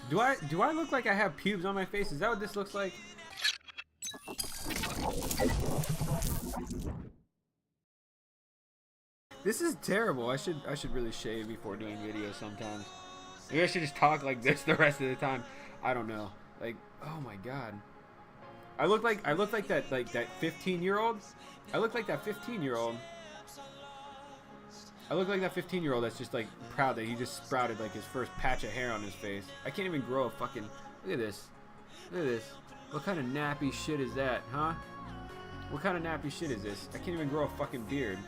Do I look like I have pubes on my face? Is that what this looks like? This is terrible. I should really shave before doing videos sometimes. Maybe I should just talk like this the rest of the time. I don't know. Like, oh my god. I look like that 15-year-old. I look like that 15-year-old. I look like that 15-year-old that's just like proud that he just sprouted like his first patch of hair on his face. I can't even grow a fucking. Look at this. Look at this. What kind of nappy shit is that, huh? What kind of nappy shit is this? I can't even grow a fucking beard.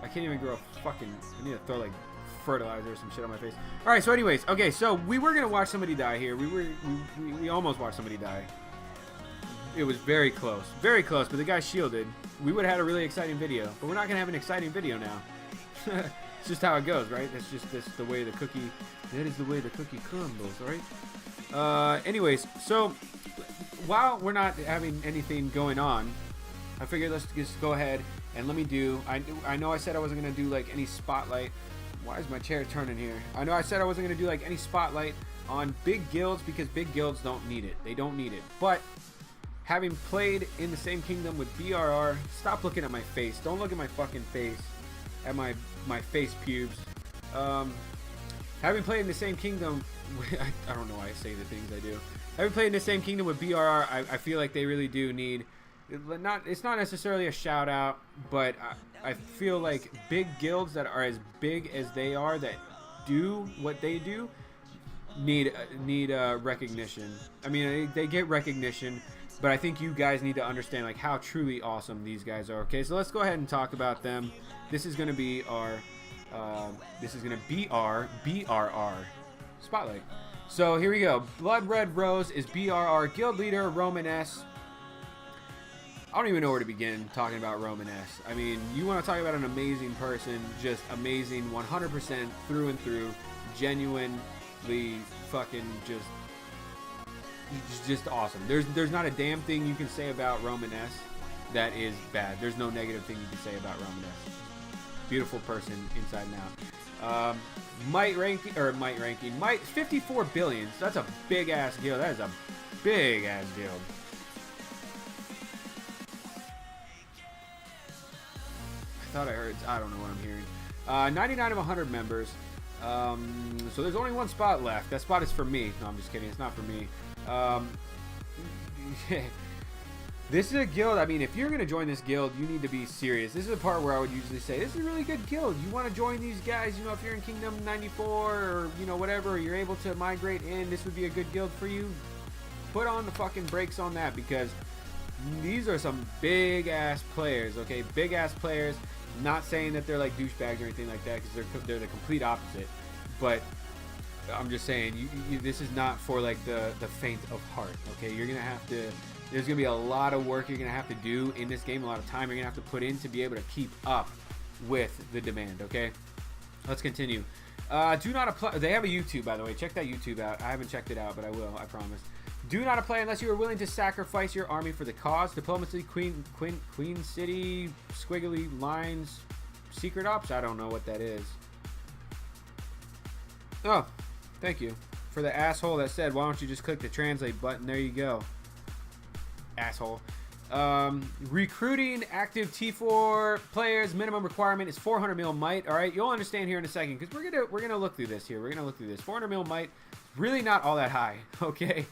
I can't even grow a fucking. I need to throw like fertilizer or some shit on my face. All right. So, anyways, okay. So we were gonna watch somebody die here. We almost watched somebody die. It was very close, but the guy shielded. We would have had a really exciting video, but we're not gonna have an exciting video now. It's just how it goes, right? That's just the way the cookie. That is the way the cookie crumbles, right? Anyways, so while we're not having anything going on, I figured let's just go ahead and let me do. I know I said I wasn't gonna do like any spotlight. Why is my chair turning here? I know I said I wasn't gonna do like any spotlight on big guilds because big guilds don't need it. They don't need it. But having played in the same kingdom with BRR, stop looking at my face. Don't look at my fucking face. At my face pubes. Having played in the same kingdom, I don't know why I say the things I do. Having played in the same kingdom with BRR, I feel like they really do need. It's not necessarily a shout out, but I feel like big guilds that are as big as they are, that do what they do, need recognition. I mean, they get recognition. But I think you guys need to understand like how truly awesome these guys are. Okay, so let's go ahead and talk about them. This is gonna be our BRR spotlight. So here we go. Blood Red Rose is BRR guild leader Roman S. I don't even know where to begin talking about Roman S. I mean, you want to talk about an amazing person, just amazing, 100% through and through, genuinely fucking just awesome. There's not a damn thing you can say about Roman S that is bad. There's no negative thing you can say about Roman S. Beautiful person inside and out. Might 54 billion. So that's a big ass guild. That is a big ass guild. I thought I heard. I don't know what I'm hearing. 99 of 100 members. So there's only one spot left. That spot is for me. No, I'm just kidding. It's not for me. This is a guild. I mean, if you're going to join this guild, you need to be serious. This is the part where I would usually say, this is a really good guild. You want to join these guys, you know, if you're in Kingdom 94 or, you know, whatever, or you're able to migrate in, this would be a good guild for you. Put on the fucking brakes on that, because these are some big-ass players, okay? Big-ass players. Not saying that they're like douchebags or anything like that, because they're the complete opposite. But I'm just saying, this is not for like the faint of heart, okay? You're gonna have to. There's gonna be a lot of work you're gonna have to do in this game. A lot of time you're gonna have to put in to be able to keep up with the demand. Okay, let's continue. Do not apply. They have a YouTube, by the way. Check that YouTube out. I haven't checked it out, but I will. I promise. Do not apply unless you are willing to sacrifice your army for the cause. Diplomacy, Queen City, squiggly lines, secret ops. I don't know what that is. Oh, thank you for the asshole that said, why don't you just click the translate button? There you go, asshole. Recruiting active T4 players. Minimum requirement is 400 mil might. All right, you'll understand here in a second, because we're gonna look through this here. We're gonna look through this. 400 mil might, really not all that high. Okay,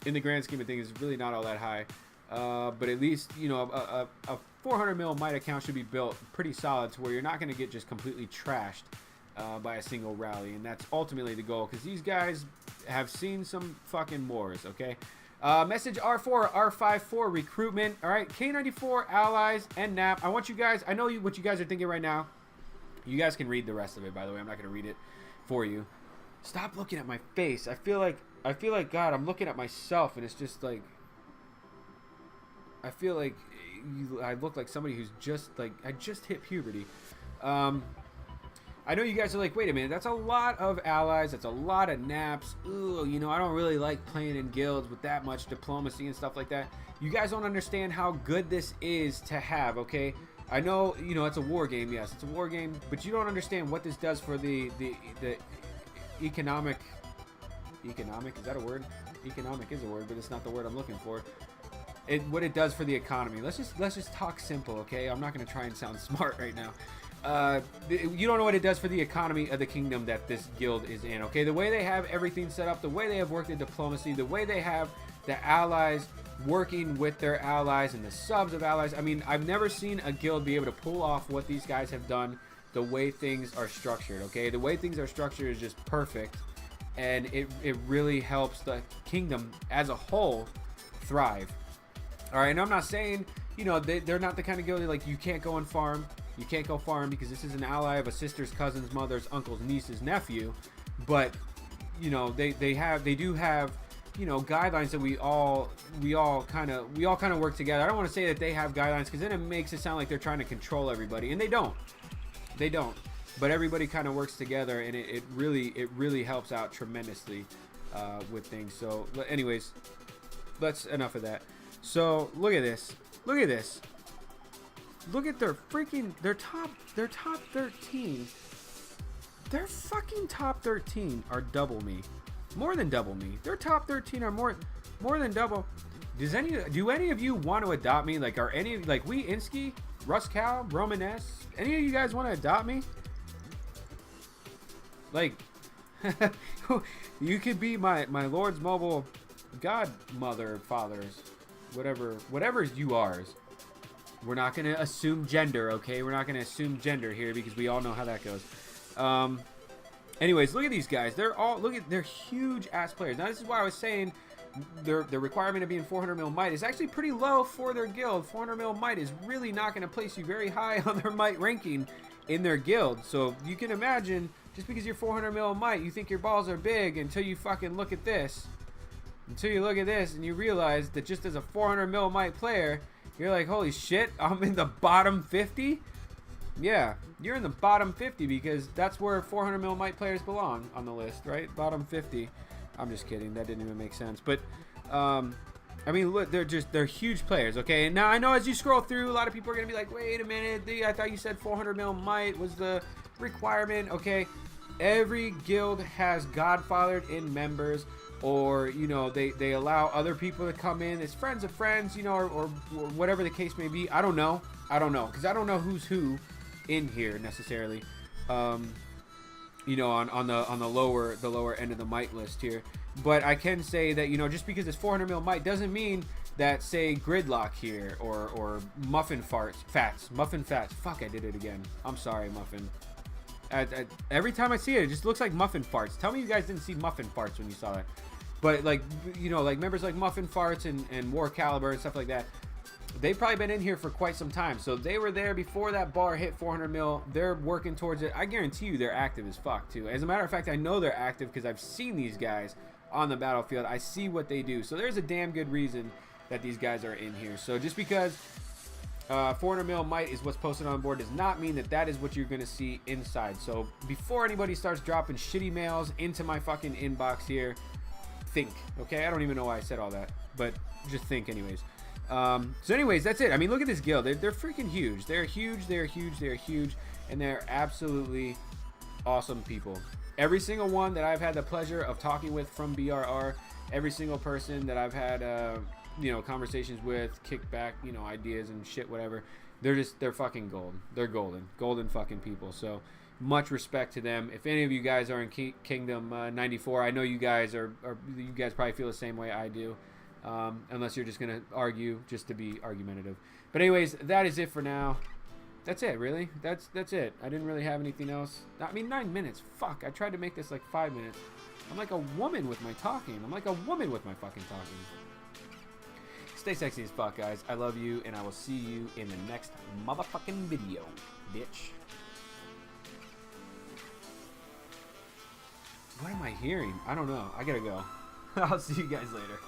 in the grand scheme of things, it's really not all that high. But at least, you know, a 400 mil might account should be built pretty solid to where you're not going to get just completely trashed by a single rally. And that's ultimately the goal, because these guys have seen some fucking wars, okay? Message R4, R54 recruitment. All right, K94 allies and NAP. I want you guys, I know what you guys are thinking right now. You guys can read the rest of it, by the way. I'm not going to read it for you. Stop looking at my face. I feel like, God, I'm looking at myself, and it's just like, I feel like I look like somebody who's just like, I just hit puberty. I know you guys are like, wait a minute, that's a lot of allies, that's a lot of naps. Ooh, you know, I don't really like playing in guilds with that much diplomacy and stuff like that. You guys don't understand how good this is to have, okay? I know, you know, it's a war game, yes, it's a war game, but you don't understand what this does for the economic. Is that a word? Economic is a word, but it's not the word I'm looking for. What it does for the economy. Let's just talk simple, okay? I'm not gonna try and sound smart right now. You don't know what it does for the economy of the kingdom that this guild is in, okay? The way they have everything set up, the way they have worked in diplomacy, the way they have the allies working with their allies and the subs of allies. I mean, I've never seen a guild be able to pull off what these guys have done the way things are structured, okay? The way things are structured is just perfect, and it really helps the kingdom as a whole thrive. All right, and I'm not saying, you know, they're not the kind of guild that, like, you can't go and farm. You can't go farm because this is an ally of a sister's, cousin's, mother's, uncle's, niece's, nephew. But, you know, they do have, you know, guidelines that we all kind of work together. I don't want to say that they have guidelines because then it makes it sound like they're trying to control everybody, and they don't. They don't. But everybody kind of works together, and it really helps out tremendously with things. So, anyways, that's enough of that. So look at this. Look at this. Look at their top 13. Their fucking top 13 are double me. More than double me. Their top 13 are more than double. Do any of you want to adopt me? Like, are any, like, we Insky, Russ Cow, Roman S, any of you guys want to adopt me? Like, you could be my Lord's mobile godmother, fathers, whatever you are. We're not going to assume gender, okay? We're not going to assume gender here because we all know how that goes. Anyways, look at these guys. They're huge ass players. Now, this is why I was saying the requirement of being 400 mil might is actually pretty low for their guild. 400 mil might is really not going to place you very high on their might ranking in their guild. So you can imagine, just because you're 400 mil might, you think your balls are big until you fucking look at this. Until you look at this and you realize that just as a 400 mil might player, you're like, holy shit, I'm in the bottom 50? Yeah, you're in the bottom 50 because that's where 400 mil might players belong on the list, right? Bottom 50. I'm just kidding. That didn't even make sense. But, I mean, look, they're huge players, okay? And now, I know as you scroll through, a lot of people are going to be like, wait a minute, I thought you said 400 mil might was the requirement, okay? Every guild has godfathered in members, or, you know, they allow other people to come in as friends of friends, you know, or whatever the case may be. I don't know, because I don't know who's who in here necessarily, you know, on the lower end of the might list here. But I can say that, you know, just because it's 400 mil might doesn't mean that, say, Gridlock here or Muffin Fats. Fuck, I did it again. I'm sorry, Muffin. Every time I see it, it just looks like Muffin Farts. Tell me you guys didn't see Muffin Farts when you saw that. But, like, you know, like members like Muffin Farts and War Caliber and stuff like that, they've probably been in here for quite some time. So they were there before that bar hit 400 mil. They're working towards it. I guarantee you they're active as fuck, too. As a matter of fact, I know they're active because I've seen these guys on the battlefield. I see what they do. So there's a damn good reason that these guys are in here. So just because 400 mil might is what's posted on board does not mean that that is what you're going to see inside. So before anybody starts dropping shitty mails into my fucking inbox here, think, okay? I don't even know why I said all that, but just think anyways. So anyways, that's it. I mean, look at this guild. They're freaking huge. They're huge, and they're absolutely awesome people. Every single one that I've had the pleasure of talking with from BRR, every single person that I've had you know, conversations with, kickback, you know, ideas and shit, whatever, they're fucking gold. They're golden fucking people. So much respect to them. If any of you guys are in Kingdom 94, I know you guys you guys probably feel the same way I do, unless you're just gonna argue just to be argumentative. But anyways, that is it for now. That's it, really. That's it. I didn't really have anything else. I mean, 9 minutes. Fuck. I tried to make this like 5 minutes. I'm like a woman with my talking. I'm like a woman with my fucking talking. Stay sexy as fuck, guys. I love you, and I will see you in the next motherfucking video, bitch. What am I hearing? I don't know. I gotta go. I'll see you guys later.